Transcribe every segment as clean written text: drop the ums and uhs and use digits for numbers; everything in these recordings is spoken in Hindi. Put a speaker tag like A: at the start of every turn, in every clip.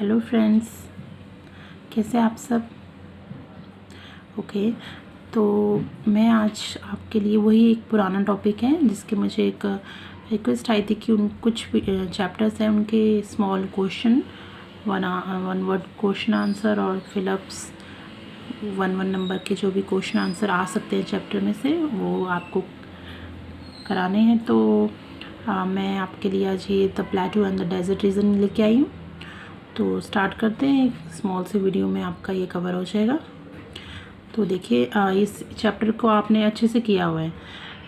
A: हेलो फ्रेंड्स, कैसे आप सब। ओके, तो मैं आज आपके लिए वही एक पुराना टॉपिक है जिसके मुझे एक रिक्वेस्ट आई थी कि उन कुछ चैप्टर्स हैं उनके small question one word question answer और फिलअप्स वन नंबर के जो भी क्वेश्चन आंसर आ सकते हैं चैप्टर में से वो आपको कराने हैं। तो मैं आपके लिए आज ये the plateau and the desert region लेके आई हूँ। तो स्टार्ट करते हैं। एक स्मॉल से वीडियो में आपका ये कवर हो जाएगा। तो देखिए, इस चैप्टर को आपने अच्छे से किया हुआ है।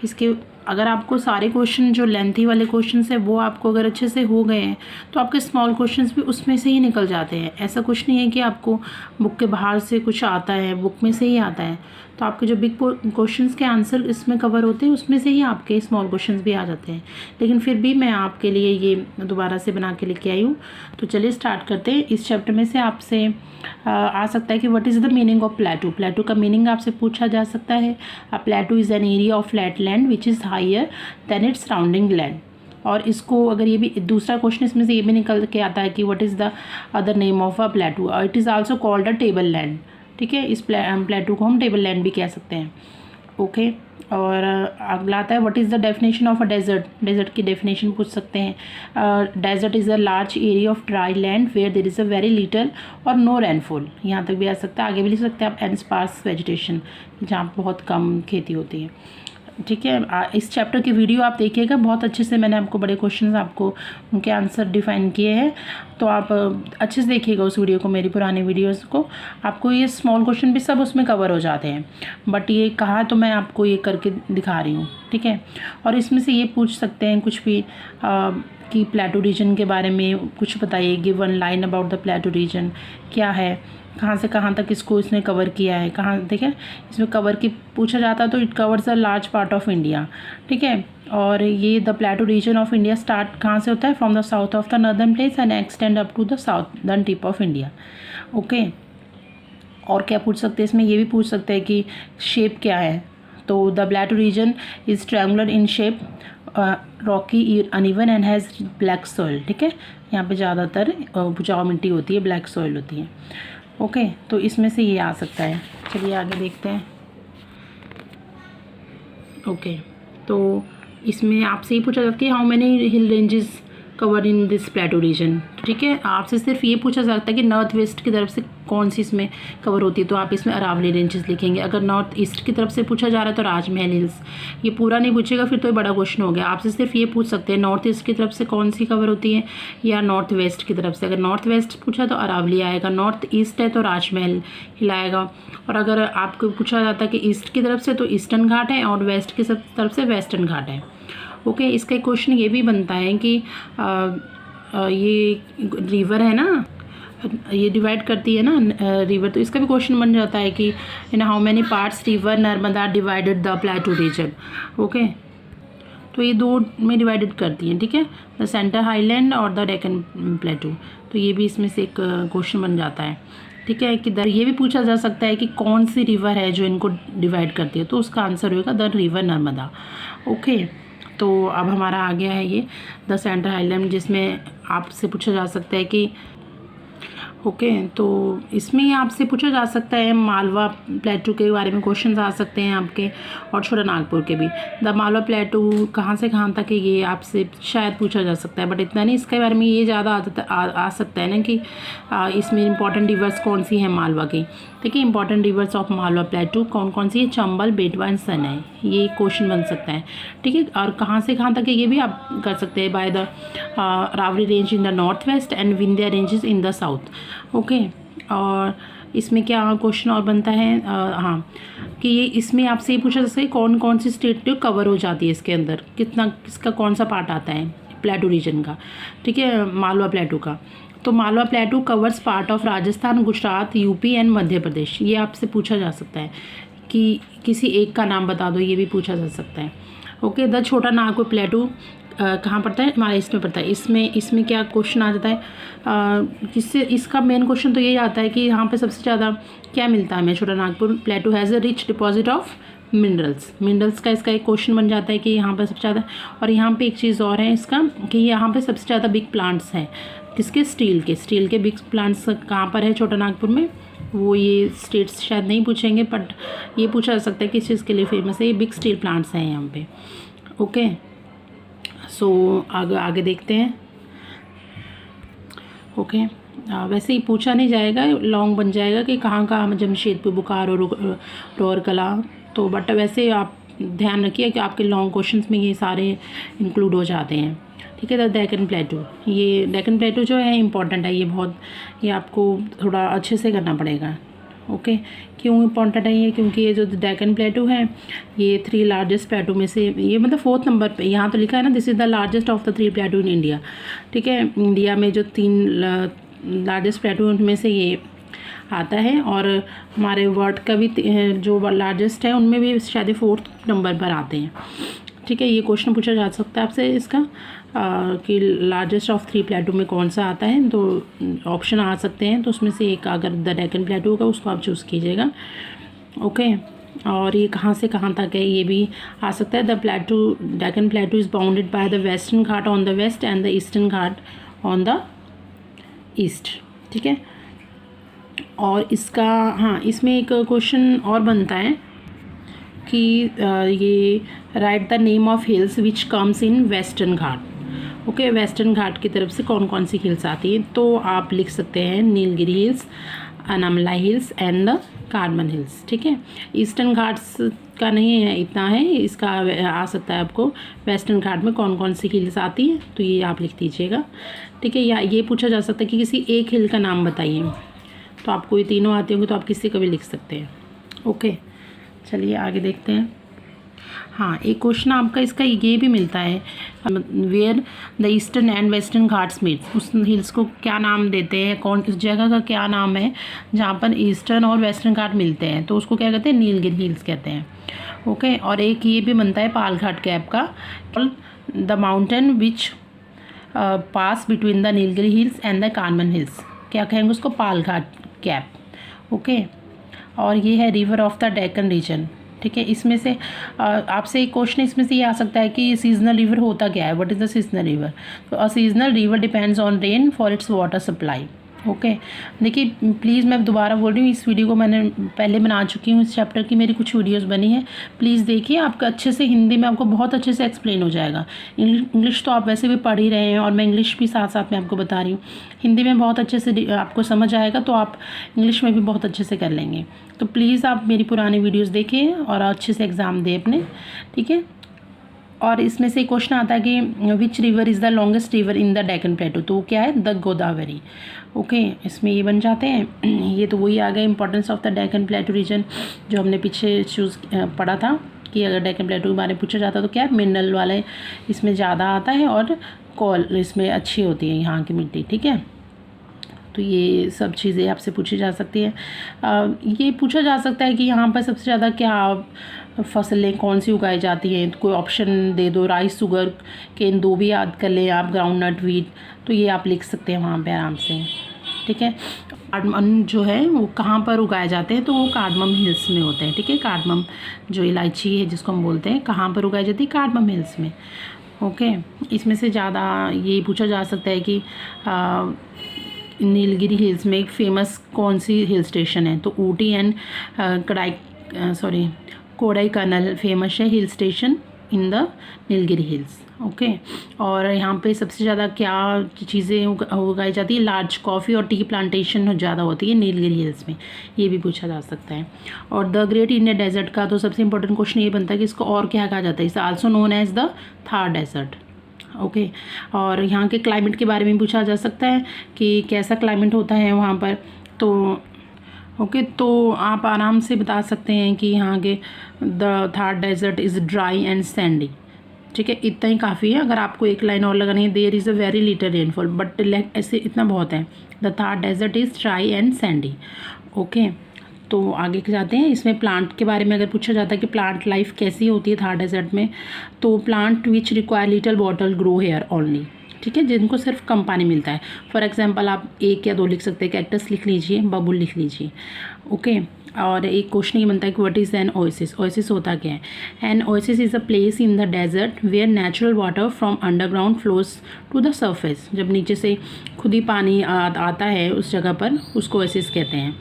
A: इसके अगर आपको सारे क्वेश्चन जो लेंथी वाले क्वेश्चन है वो आपको अगर अच्छे से हो गए हैं तो आपके स्मॉल क्वेश्चंस भी उसमें से ही निकल जाते हैं। ऐसा कुछ नहीं है कि आपको बुक के बाहर से कुछ आता है, बुक में से ही आता है। तो आपके जो बिग क्वेश्चंस के आंसर इसमें कवर होते हैं उसमें से ही आपके स्मॉल क्वेश्चंस भी आ जाते हैं। लेकिन फिर भी मैं आपके लिए ये दोबारा से बना के लेके आई हूँ। तो चलिए स्टार्ट करते हैं। इस चैप्टर में से आपसे आ सकता है कि what is the meaning of plateau. Plateau का मीनिंग आपसे पूछा जा सकता है। A plateau is an area of flat land which is higher than its surrounding land. और इसको अगर ये भी दूसरा क्वेश्चन इसमें से ये भी निकल के आता है कि what is the other name of a प्लेटू। It is also called a table land. ठीक है, इस प्लेटू को हम टेबल लैंड भी कह सकते हैं। ओके, और अगला आता है what is the definition of a desert. Desert की डेफिनेशन पूछ सकते हैं। Desert is a large area of dry land where there is a very little or no rainfall. यहाँ तक भी आ सकता है, आगे भी लिख सकते हैं आप एंड स्पार्स वेजिटेशन, जहाँ बहुत कम खेती होती है। ठीक है, इस चैप्टर की वीडियो आप देखिएगा, बहुत अच्छे से मैंने आपको बड़े क्वेश्चंस आपको उनके आंसर डिफाइन किए हैं। तो आप अच्छे से देखिएगा उस वीडियो को, मेरी पुरानी वीडियोस को। आपको ये स्मॉल क्वेश्चन भी सब उसमें कवर हो जाते हैं, बट ये कहा तो मैं आपको ये करके दिखा रही हूँ। ठीक है, और इसमें से ये पूछ सकते हैं कुछ भी कि प्लेटू रीजन के बारे में कुछ बताइए। Give one line about the plateau region, क्या है, कहाँ से कहाँ तक इसको इसने कवर किया है, कहाँ देखें इसमें कवर की पूछा जाता है तो it covers a large part of India. ठीक है, और ये the plateau region of India start कहाँ से होता है, from the south of the northern place and extend up to the southern tip of India. Okay, और क्या पूछ सकते हैं इसमें, ये भी पूछ सकते हैं कि शेप क्या है। तो the plateau region is triangular in shape, rocky uneven and has black soil. ठीक है, यहाँ पे ज़्यादातर उपजाऊ मिट्टी होती है, ब्लैक सॉइल होती है। ओके, तो इसमें से ये आ सकता है। चलिए आगे देखते हैं। ओके, तो इसमें आपसे ये पूछा जाता है कि how many hill ranges cover in this plateau region. ठीक है, आपसे सिर्फ ये पूछा जा सकता है कि नॉर्थ वेस्ट की तरफ से कौन सी इसमें कवर होती है, तो आप इसमें अरावली रेंजेस लिखेंगे। अगर नॉर्थ ईस्ट की तरफ से पूछा जा रहा है तो राजमहल हिल्स। ये पूरा नहीं पूछेगा फिर तो ये बड़ा क्वेश्चन हो गया। आपसे सिर्फ ये पूछ सकते हैं नॉर्थ ईस्ट की तरफ से कौन सी कवर होती है या नॉर्थ वेस्ट की तरफ से। अगर नॉर्थ वेस्ट पूछा तो अरावली आएगा, नॉर्थ ईस्ट है तो राजमहल हिल आएगा। और अगर आपको पूछा जाता है कि ईस्ट की तरफ से तो ईस्टर्न घाट है और वेस्ट की तरफ से वेस्टर्न घाट है। ओके, इसका एक क्वेश्चन ये भी बनता है कि ये रिवर है ना, ये डिवाइड करती है ना रिवर, तो इसका भी क्वेश्चन बन जाता है कि in how many parts river Narmada divided the plateau region. Okay, तो ये दो में डिवाइडेड करती हैं। ठीक है, द सेंटर हाईलैंड और द डेक्कन प्लेटू। तो ये भी इसमें से एक क्वेश्चन बन जाता है। ठीक है, कि ये भी पूछा जा सकता है कि कौन सी रिवर है जो इनको डिवाइड करती है, तो उसका आंसर होगा द रिवर नर्मदा। ओके, तो अब हमारा आ गया है ये द सेंटर हाईलैंड, जिसमें आपसे पूछा जा सकता है कि ओके, तो इसमें ही आपसे पूछा जा सकता है मालवा प्लेटू के बारे में क्वेश्चंस आ सकते हैं आपके, और छोटा नागपुर के भी। द मालवा प्लेटू कहाँ से कहाँ तक है ये आपसे शायद पूछा जा सकता है, बट इतना नहीं। इसके बारे में ये ज़्यादा आ सकता है ना कि इसमें इंपॉर्टेंट रिवर्स कौन सी हैं मालवा की। ठीक है, इंपॉर्टेंट रिवर्स ऑफ मालवा प्लेटू कौन कौन सी है, चंबल, बेटवा एंड सनई, ये क्वेश्चन बन सकता है। ठीक है, और कहाँ से कहाँ तक है ये भी आप कर सकते हैं। By the Aravali range in the north west and Vindhya ranges in the south. Okay, और इसमें क्या क्वेश्चन और बनता है, हाँ, कि ये इसमें आपसे ये पूछा जा सकता है कौन कौन सी स्टेट कवर हो जाती है इसके अंदर, कितना किसका कौन सा पार्ट आता है प्लेटू रीजन का। ठीक है, मालवा प्लेटू का। तो Malwa plateau covers part of Rajasthan, Gujarat, UP and Madhya Pradesh. ये आपसे पूछा जा सकता है कि किसी एक का नाम बता दो, ये भी पूछा जा सकता है। ओके, द छोटा नागपुर प्लेटू कहाँ पड़ता है, हमारे इसमें पड़ता है। इसमें क्या क्वेश्चन आ जाता है, किससे इसका मेन क्वेश्चन तो यही आता है कि यहाँ पे सबसे ज़्यादा क्या मिलता है हमें। छोटा Nagpur प्लेटू has a rich deposit of minerals का इसका एक क्वेश्चन बन जाता है कि यहाँ पर सबसे ज़्यादा। और यहाँ पे एक चीज़ और है इसका कि यहाँ पे सबसे ज़्यादा बिग प्लांट्स हैं। किसके, स्टील के बिग प्लांट्स कहाँ पर है छोटा नागपुर में, वो ये स्टेट्स शायद नहीं पूछेंगे, बट ये पूछा जा सकता है किस चीज़ के लिए फेमस है, ये बिग स्टील प्लांट्स हैं यहाँ पे। ओके, सो आगे देखते हैं। ओके, वैसे ही पूछा नहीं जाएगा, लॉन्ग बन जाएगा कि कहाँ कहाँ जमशेदपुर, बोकारो, रोहरकला, तो बट वैसे आप ध्यान रखिए कि आपके लॉन्ग क्वेश्चंस में ये सारे इंक्लूड हो जाते हैं। ठीक है, द डेक्कन प्लेटू, ये डेक्कन प्लेटू जो है इम्पॉर्टेंट है, ये बहुत, ये आपको थोड़ा अच्छे से करना पड़ेगा। ओके, क्यों इम्पॉर्टेंट है ये, क्योंकि ये जो डेक्कन प्लेटू है ये 3 लार्जेस्ट प्लेटू में से, ये मतलब 4th नंबर पे यहाँ तो लिखा है ना, this is the largest of the 3 प्लेटू in India. ठीक है, इंडिया में जो 3 लार्जेस्ट प्लेटू में से ये आता है, और हमारे वर्ल्ड का भी जो लार्जेस्ट है उनमें भी शायद 4th नंबर पर आते हैं। ठीक है, ये क्वेश्चन पूछा जा सकता है आपसे इसका कि लार्जेस्ट ऑफ 3 प्लेटू में कौन सा आता है, तो ऑप्शन आ सकते हैं, तो उसमें से एक अगर द डेक्कन प्लेटू होगा उसको आप चूज़ कीजिएगा। ओके, और ये कहाँ से कहाँ तक है ये भी आ सकता है। The Deccan plateau is bounded by the western ghat on the west and the eastern ghat on the east. ठीक है, और इसका, हाँ, इसमें एक क्वेश्चन और बनता है कि ये right the name of hills which comes in western Ghat. Okay, western Ghat की तरफ से कौन कौन सी हिल्स आती हैं, तो आप लिख सकते हैं Nilgiri hills, Anamalai hills and the carbon hills. ठीक है, ईस्टर्न घाट्स का नहीं है इतना है, इसका आ सकता है आपको वेस्टर्न घाट में कौन कौन सी हिल्स आती हैं, तो ये आप लिख दीजिएगा। ठीक है, या ये पूछा जा सकता है कि किसी एक हिल का नाम बताइए, तो आपको ये तीनों आती होंगी तो आप किसी का भी लिख सकते हैं। ओके, चलिए आगे देखते हैं। हाँ, एक क्वेश्चन आपका इसका ये भी मिलता है, where the eastern and western ghats meet, उस हिल्स को क्या नाम देते हैं, कौन उस जगह का क्या नाम है जहाँ पर ईस्टर्न और वेस्टर्न घाट मिलते हैं, तो उसको क्या कहते हैं, नीलगिरी हिल्स कहते हैं। ओके, और एक ये भी बनता है पाल घाट कैप का, the mountain which pass between the Nilgiri hills and the carbon hills, क्या कहेंगे उसको, पाल घाट कैप। ओके, और ये है river of the Deccan region. ठीक है, इसमें से आपसे एक क्वेश्चन इसमें से ये आ सकता है कि सीजनल रिवर होता क्या है, what is the seasonal river, तो a seasonal river depends on rain for its water supply. Okay, देखिए प्लीज़ मैं दोबारा बोल रही हूँ, इस वीडियो को मैंने पहले बना चुकी हूँ, इस चैप्टर की मेरी कुछ वीडियोस बनी है, प्लीज़ देखिए, आपका अच्छे से हिंदी में आपको बहुत अच्छे से एक्सप्लेन हो जाएगा। इंग्लिश तो आप वैसे भी पढ़ ही रहे हैं, और मैं इंग्लिश भी साथ साथ में आपको बता रही हूँ, हिंदी में बहुत अच्छे से आपको समझ आएगा, तो आप इंग्लिश में भी बहुत अच्छे से कर लेंगे। तो प्लीज़ आप मेरी पुरानी वीडियोज़ देखिए और अच्छे से एग्ज़ाम दें अपने। ठीक है, और इसमें से क्वेश्चन आता है कि which river is the longest river in the Deccan plateau, तो वो क्या है, द गोदावरी। ओके, इसमें ये बन जाते हैं। ये तो वही आ गया importance of the Deccan plateau region, जो हमने पीछे पढ़ा था कि अगर डेक्कन प्लेटू के बारे में पूछा जाता तो क्या है, मिनरल वाले इसमें ज़्यादा आता है, और कोल इसमें अच्छी होती है यहाँ की मिट्टी। ठीक है, तो ये सब चीज़ें आपसे पूछी जा सकती है। ये पूछा जा सकता है कि यहाँ पर सबसे ज़्यादा क्या फसलें कौन सी उगाई जाती हैं, तो कोई ऑप्शन दे दो, राइस, शुगर केन, 2 भी याद कर लें आप, ग्राउंड नट, वीट, तो ये आप लिख सकते हैं वहाँ पे आराम से। ठीक है, कार्डमम जो है वो कहाँ पर उगाए जाते हैं, तो वो कार्डमम हिल्स में होते हैं। ठीक है, कार्डमम जो इलायची है जिसको हम बोलते हैं, कहाँ पर उगाई जाती है, कार्डमम हिल्स में। ओके, इसमें से ज़्यादा ये पूछा जा सकता है कि नीलगिरी हिल्स में एक फेमस कौन सी हिल स्टेशन है, तो ऊटी एंड कोडाईकनाल फेमस है hill station in the Nilgiri hills. Okay, और यहाँ पे सबसे ज़्यादा क्या चीज़ें उगाई जाती है, लार्ज कॉफ़ी और टी प्लांटेशन ज़्यादा होती है नीलगिरी हिल्स में, ये भी पूछा जा सकता है। और द ग्रेट इंडियन डेजर्ट का तो सबसे इंपॉर्टेंट क्वेश्चन ये बनता है कि इसको और क्या कहा जाता है, is also known as the Thar desert. Okay, और यहाँ के क्लाइमेट के बारे में पूछा जा सकता है कि कैसा क्लाइमेट होता है वहाँ पर, तो ओके, तो आप आराम से बता सकते हैं कि यहाँ के the Thar desert is dry and sandy. ठीक है, इतना ही काफ़ी है। अगर आपको एक लाइन और लगानी है, there is a very little rainfall, but ऐसे इतना बहुत है, the Thar desert is dry and sandy. Okay, तो आगे जाते हैं। इसमें प्लांट के बारे में अगर पूछा जाता है कि प्लांट लाइफ कैसी होती है थार डेजर्ट में, तो plant which require little water grow here only. ठीक है, जिनको सिर्फ कम पानी मिलता है। फॉर एग्जांपल आप 1 या 2 लिख सकते हैं, कैक्टस लिख लीजिए, बबुल लिख लीजिए। ओके, और एक क्वेश्चन ये बनता है कि what is an oasis, oasis होता क्या है। An oasis is a place in the desert where natural water from underground flows to the surface. जब नीचे से खुद ही पानी आता है उस जगह पर, उसको ओएसिस कहते हैं।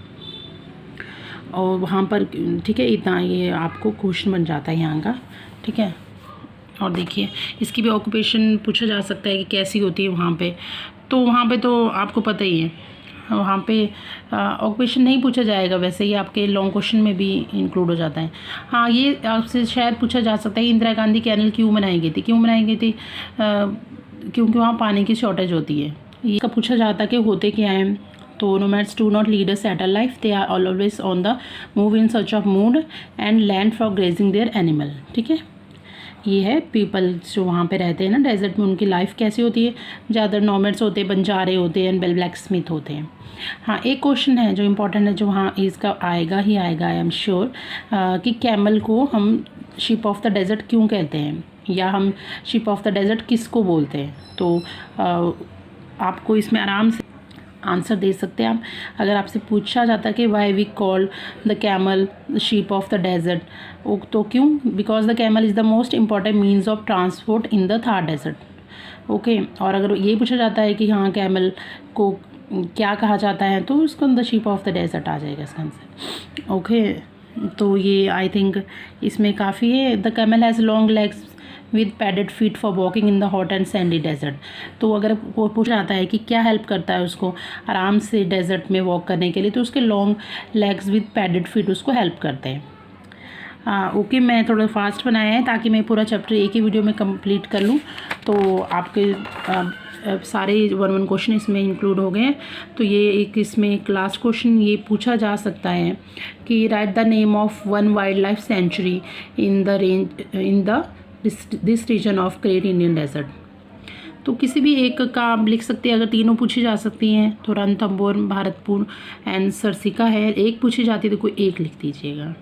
A: और वहाँ पर ठीक है, इतना ये आपको क्वेश्चन बन जाता है यहाँ का, ठीक है। और देखिए इसकी भी ऑक्यूपेशन पूछा जा सकता है कि कैसी होती है वहाँ पे। तो वहाँ पे तो आपको पता ही है, वहाँ पे ऑक्यूपेशन नहीं पूछा जाएगा, वैसे ही आपके लॉन्ग क्वेश्चन में भी इंक्लूड हो जाता है। हाँ, ये आपसे शायद पूछा जा सकता है कि इंदिरा गांधी कैनल क्यों बनाई गई थी, क्यों बनाई गई थी, क्योंकि वहाँ पानी की शॉर्टेज होती है। ये का पूछा जाता है कि होते क्या हैं। तो nomads do not lead a settle life, they are always on the move in search of mood and land for grazing there animal, ठीक है। ये है पीपल जो वहाँ पे रहते हैं ना डेजर्ट में, उनकी लाइफ कैसी होती है। ज़्यादातर नोमैड्स होते हैं, बंजारे होते हैं, ब्लैक स्मिथ होते हैं। हाँ, एक क्वेश्चन है जो इम्पोर्टेंट है, जो वहाँ इसका आएगा ही आएगा, आई एम श्योर, कि कैमल को हम शिप ऑफ द डेजर्ट क्यों कहते हैं, या हम शिप ऑफ द डेजर्ट किसको बोलते हैं। तो आपको इसमें आराम से आंसर दे सकते हैं आप। अगर आपसे पूछा जाता है कि why we call the camel ship of the desert, तो क्यों, because the camel is the most important means of transport in the Thar desert. Okay, और अगर ये पूछा जाता है कि हाँ कैमल को क्या कहा जाता है, तो उसको the ship of the desert आ जाएगा इसका आंसर। ओके, तो ये आई थिंक इसमें काफ़ी है। The camel has long legs with padded feet for walking in the hot and sandy desert. तो अगर वो पूछा जाता है कि क्या हेल्प करता है उसको आराम से डेजर्ट में वॉक करने के लिए, तो उसके long legs with padded feet उसको हेल्प करते हैं। ओके, मैं थोड़ा फास्ट बनाया है ताकि मैं पूरा चैप्टर एक ही वीडियो में कंप्लीट कर लूँ। तो आपके सारे 1 क्वेश्चन इसमें इंक्लूड हो गए हैं। तो ये एक इसमें एक लास्ट क्वेश्चन ये पूछा जा सकता है कि write the name of one wild life sanctuary in the range in the this region of great Indian desert. तो किसी भी एक का आप लिख सकते हैं, अगर तीनों पूछी जा सकती हैं तो रणथंभौर, भारतपुर एंड सरसिका है। एक पूछी जाती है तो कोई एक लिख दीजिएगा।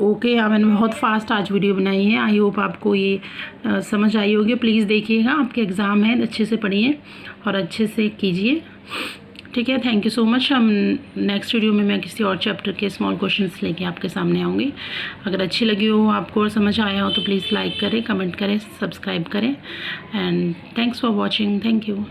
A: ओके, मैंने बहुत फास्ट आज वीडियो बनाई है। आई होप आपको ये समझ आई होगी। प्लीज़ देखिएगा, आपके एग्ज़ाम है, अच्छे से पढ़िए और अच्छे से कीजिए, ठीक है। Thank you so much. हम नेक्स्ट वीडियो में मैं किसी और चैप्टर के स्मॉल क्वेश्चंस लेके आपके सामने आऊँगी। अगर अच्छी लगी हो, आपको और समझ आया हो, तो प्लीज़ लाइक करें, कमेंट करें, सब्सक्राइब करें and thanks for watching. Thank you.